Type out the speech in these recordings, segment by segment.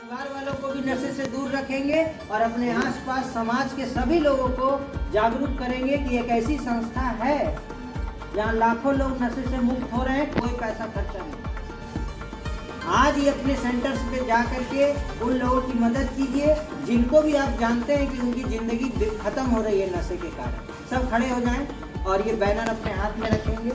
परिवार वालों को भी नशे से दूर रखेंगे और अपने आसपास समाज के सभी लोगों को जागरूक करेंगे कि एक ऐसी संस्था है जहां लाखों लोग नशे से मुक्त हो रहे हैं, कोई पैसा खर्चा नहीं। आज ही अपने सेंटर्स पे जा करके उन लोगों की मदद कीजिए जिनको भी आप जानते हैं कि उनकी ज़िंदगी खत्म हो रही है नशे के कारण। सब खड़े हो जाएं और ये बैनर अपने हाथ में रखेंगे।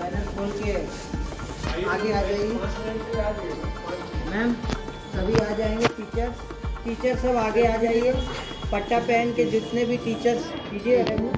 बैनर खोल के आगे आ जाइए मैम, सभी आ जाएंगे। टीचर सब आगे आ जाइए। पट्टा पहन के जितने भी टीचर्स कीजिए रेमू।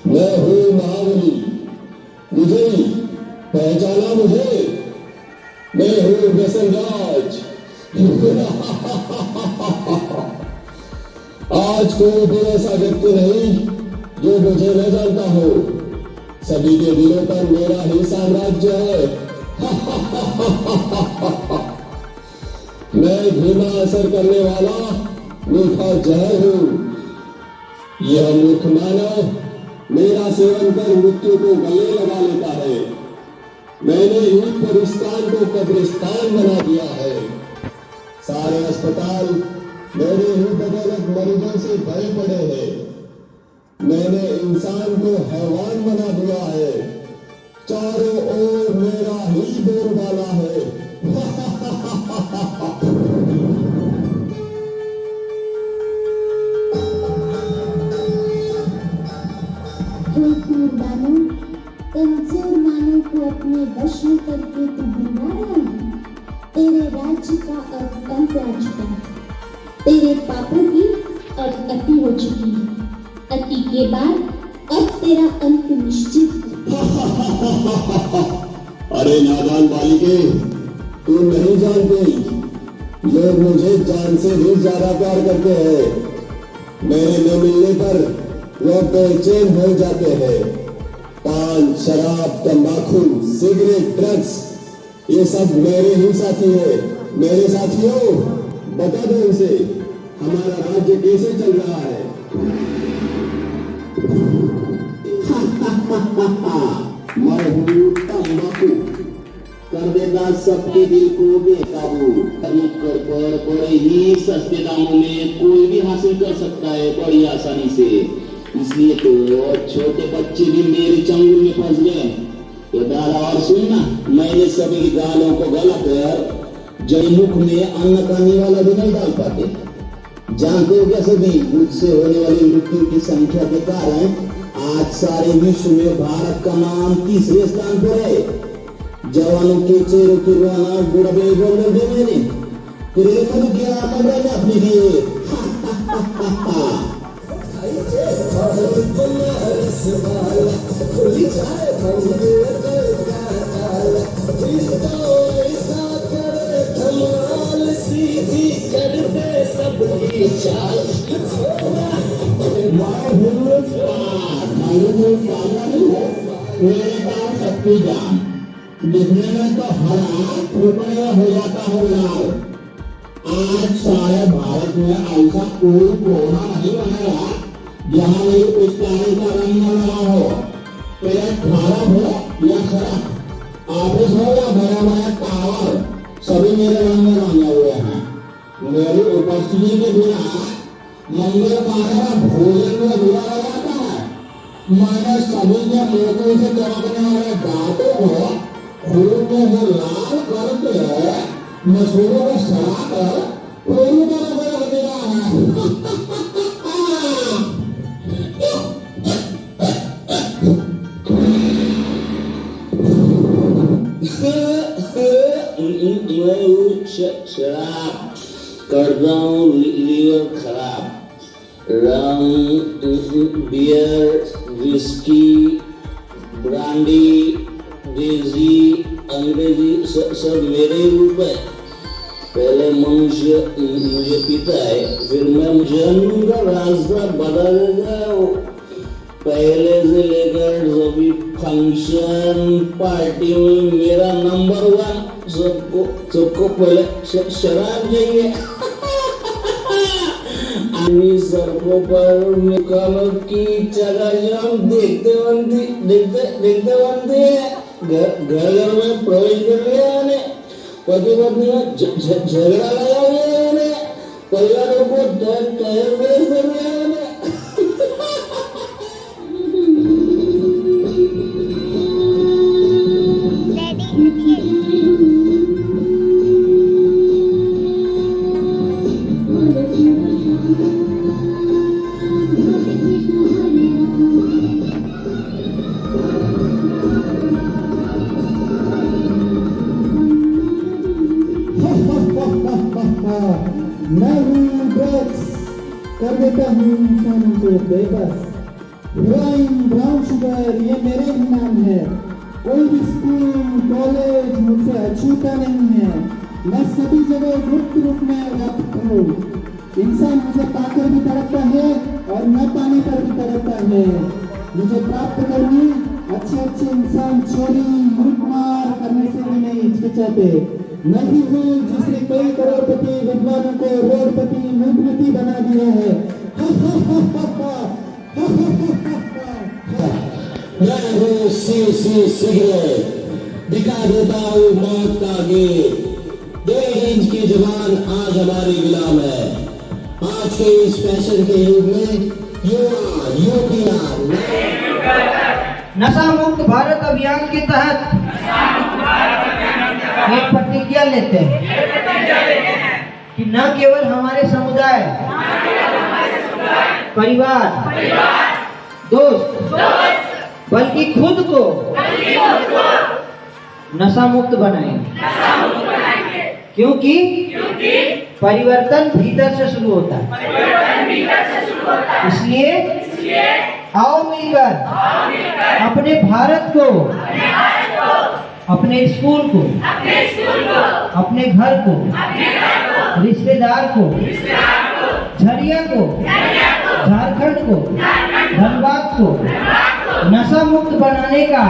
मैं हूँ महाबली, विजयी, पहचाना मुझे? मैं हूँ व्यसनराज। आज कोई भी ऐसा व्यक्ति नहीं जो मुझे न जानता हो। सभी के दिलों पर मेरा ही साम्राज्य है। मैं धीमा असर करने वाला मीठा जहर हूँ। यह मूर्ख मानव मेरा सेवन कर मृत्यु को गले लगा लेता है। मैंने ही परिस्तान को कब्रिस्तान बना दिया है। सारे अस्पताल मेरे ही बदौलत मरीजों से भरे पड़े हैं। मैंने इंसान को हैवान बना दिया है। चारों ओर मेरा ही बोलबाला है। कमजोर मानव को अपने वश में करके तू भुला रहा है। तेरे राज्य का अब अंत आ चुका है। तेरे पापों की अब अति हो चुकी है। अति के बाद अब तेरा अंत निश्चित है। अरे नादान बालिके, तू नहीं जानती, लोग मुझे जान से भी ज्यादा प्यार करते हैं। मेरे न मिलने पर वो बेचैन हो जाते हैं। पान, शराब, तंबाकू, सिगरेट, ड्रग्स, ये सब मेरे ही साथी है। मेरे साथियों, बता दो इनसे हमारा राज्य कैसे चल रहा है। मैं हूँ तंबाकू, कर देगा सबके दिल को बेकाबू। खरीद कर बड़े ही सस्ते दामों में कोई भी हासिल कर सकता है बड़ी आसानी से। इसलिए तो छोटे बच्चे भी मेरे चंगुल में फंस गए। तो दादा और सुनना, मैंने सभी गालों को गला कर जयमुख में अन्न खाने वाला भी नहीं डाल पाते। जानते हो क्या सभी, मुझसे होने वाली मृत्यु की संख्या के कारण आज सारे विश्व में भारत का नाम तीसरे स्थान पर है। जवानों के चेहरों की रुआना बुढ़ापे बोलने दे मैंने तेरे को क्या कमरे में अपने लिए। दिखने में तो हरा हो जाता हो यार। आज सारे भारत में ऐसा कोई कोना नहीं बनेगा जहाँ ये पिचकारी का रंग न लगा हो। पेट खराब हो या खराब, ऑफिस हो या बड़ा बड़ा टावर, सभी मेरे रंग में रंगे हुए हैं। मेरी उपस्थिति के बिना मंगल पाने का भोजन में बुरा जाता है। मैंने सभी के लोगों से दवाखाने वाले दांतों को खून में से लाल करके मसूरों को सड़ा कर पूरी तरह से रख दिया है। शराब करता हूँ लीवर खराब, रम, बियर, विस्की, ब्रांडी, देसी, अंग्रेजी सब मेरे रूप है। पहले मनुष्य मुझे पीता है, फिर मैं जन्म का रास्ता बदल गया। पहले से लेकर सभी फंक्शन पार्टी में मेरा नंबर 1, सबको पहले शराब चाहिए। सड़कों पर कल की चकाचौंध देखते बनते हैं। घर में प्रवेश कर लिया मैंने, पति पत्नी में झगड़ा लगा लिया मैंने, परिवारों को कर लिया मैंने। मैं हूँ ड्रग्स, कर देता हूँ इंसानों को बेबस। हेरोइन, ब्राउन शुगर, ये मेरे ही नाम है। कोई भी स्कूल कॉलेज मुझसे अछूता नहीं है। मैं सभी जगह गुप्त रूप में व्याप्त हूँ। इंसान मुझे पाकर भी तड़पता है और न पाने पर भी तड़पता है। मुझे प्राप्त करने अच्छे इंसान चोरी लूटमार करने से भी नहीं हिचकिचाते। मैं ही हूँ जिसने कई करोड़पति विद्वानों को रोडपति मूर्खमती बना दिया है। मैं हूँ सिगरेट, दिखा देता हूँ मौत का गेट। 1.5 इंच की जुबान आज हमारी गुलाम है। आज के इस फैशन के युग में नशा मुक्त भारत अभियान के तहत एक प्रतिज्ञा लेते हैं कि न केवल हमारे समुदाय, परिवार, दोस्त, बल्कि खुद को नशा मुक्त बनाएंगे। क्योंकि परिवर्तन भीतर से शुरू होता है। इसलिए आओ मिलकर अपने भारत को, अपने स्कूल को, अपने घर को, रिश्तेदार को, झरिया को, झारखंड को, धनबाद को नशा मुक्त बनाने का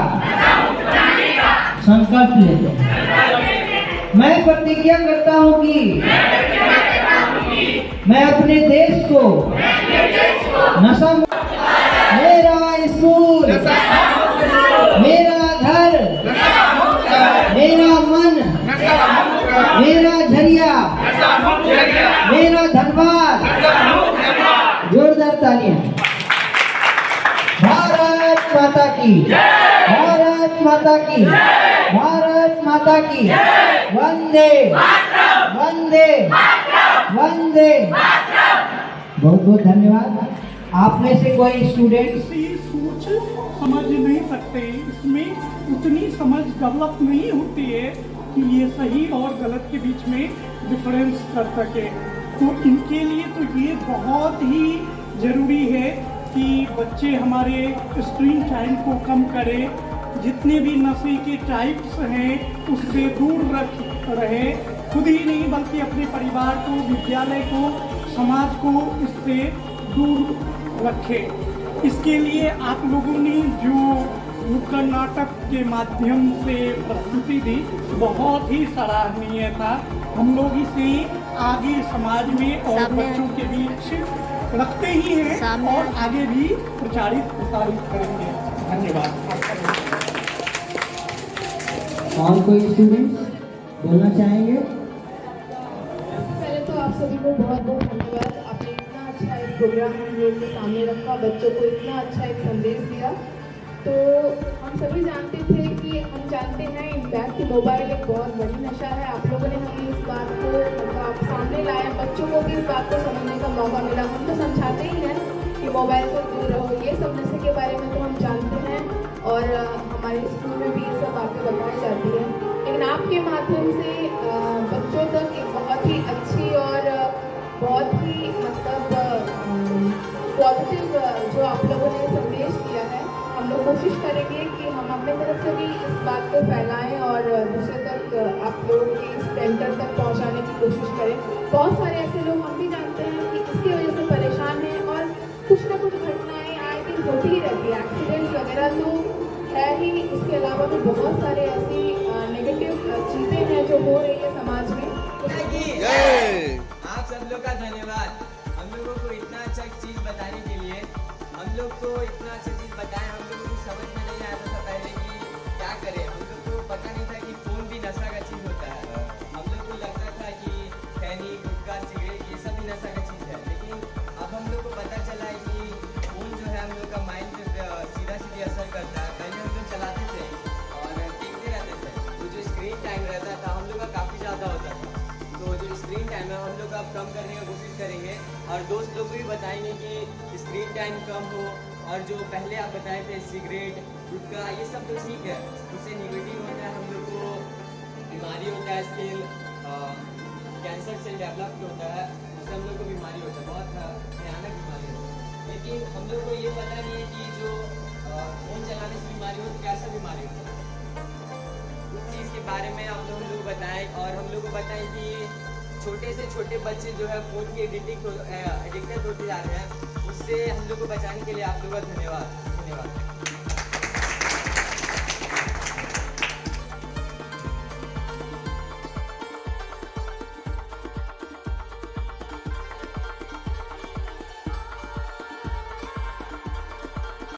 संकल्प लेते हैं। मैं प्रतिज्ञा करता हूँ कि मैं अपने देश को नशा मुक्त, मेरा स्कूल, मेरा घर, मेरा मन, मेरा झरिया, मेरा धनबाद। जोरदार तालियां। भारत माता की, भारत माता की, भारत माता की। वंदे वंदे वंदे। बहुत बहुत धन्यवाद। आप में से कोई स्टूडेंट सोच समझ नहीं सकते, इसमें उतनी समझ डेवलप नहीं होती है कि ये सही और गलत के बीच में डिफरेंस कर सके। तो इनके लिए तो ये बहुत ही ज़रूरी है कि बच्चे हमारे स्क्रीन टाइम को कम करें, जितने भी नशे के टाइप्स हैं उससे दूर रहे, खुद ही नहीं बल्कि अपने परिवार को, विद्यालय को, समाज को इससे दूर रखें। इसके लिए आप लोगों ने जो नुक्कड़ नाटक के माध्यम से प्रस्तुति दी बहुत ही सराहनीय था। हम लोग इसे आगे समाज में और बच्चों के बीच रखते ही हैं और आगे भी प्रचारित प्रसारित करेंगे। धन्यवाद। और कोई स्टूडेंट बोलना चाहेंगे? पहले तो आप सभी को बहुत बहुत धन्यवाद। आपने इतना अच्छा प्रोग्राम हम लोग के सामने रखा, बच्चों को इतना अच्छा एक संदेश दिया। तो हम सभी जानते थे कि हम जानते हैं इनफैक्ट कि मोबाइल एक बहुत बड़ी नशा है। आप लोगों ने हमें इस बात को मतलब सामने लाया, बच्चों को भी इस बात को समझने का मौका मिला। हम तो समझाते ही हैं कि मोबाइल से दूर रहो, ये सब नशे के बारे में तो हम जानते हैं और हमारे स्कूल में भी ये सब बातें बताई जाती हैं। लेकिन आपके माध्यम से बच्चों तक एक बहुत ही अच्छी और बहुत ही मतलब पॉजिटिव जो आप लोगों ने संदेश दिया है, हम लोग कोशिश करेंगे कि हम अपने तरफ से भी इस बात को फैलाएं और दूसरे तक आप लोगों के इस सेंटर तक पहुंचाने की कोशिश करें। बहुत सारे ऐसे लोग हम भी जानते हैं कि इसकी वजह से परेशान हैं और कुछ ना कुछ घटनाएं आए दिन होती ही रहती है, एक्सीडेंट्स वगैरह तो है ही, इसके अलावा भी बहुत सारे ऐसी नेगेटिव चीज़ें हैं जो हो रही है समाज में। आप सब लोग का धन्यवाद हम लोगों को इतना अच्छा चीज़ बताने के लिए। हम लोग को इतना अच्छा चीज़ बताएं, हम लोगों को समझ में नहीं आता था पहले कि क्या करें। हम लोग को पता नहीं था कि फ़ोन भी नशा का चीज़ होता है। हम लोग को लगता था कि खैनी, गुटखा, सिगरेट ये सब भी नशा का चीज़ है। लेकिन अब हम लोग को पता चला है कि फ़ोन जो है हम लोग का माइंड पे सीधा सीधे असर करता है। पहले हम लोग चलाते थे और देखते रहते थे, तो जो स्क्रीन टाइम रहता था हम लोग का काफ़ी ज़्यादा होता था। तो जो स्क्रीन टाइम है हम लोग अब कम करने की कोशिश करेंगे और दोस्त लोग को भी बताएंगे कि स्क्रीन टाइम कम हो। और जो पहले आप बताए थे सिगरेट, गुटखा ये सब तो ठीक है, उससे निगेटिव होता है, हम लोग को बीमारी होता है, स्किल कैंसर से डेवलप होता है, उससे हम लोग को बीमारी होता है, बहुत भयानक बीमारी होती है। लेकिन हम लोग को ये पता नहीं है कि जो फ़ोन चलाने से बीमारी हो तो कैसा बीमारी होता है। उस चीज़ के बारे में हम लोग बताएं और हम लोग को बताएं कि छोटे से छोटे बच्चे जो है फ़ोन के एडिक्टेड होते जा रहे हैं, उससे हम लोग को बचाने के लिए आप लोगों का धन्यवाद।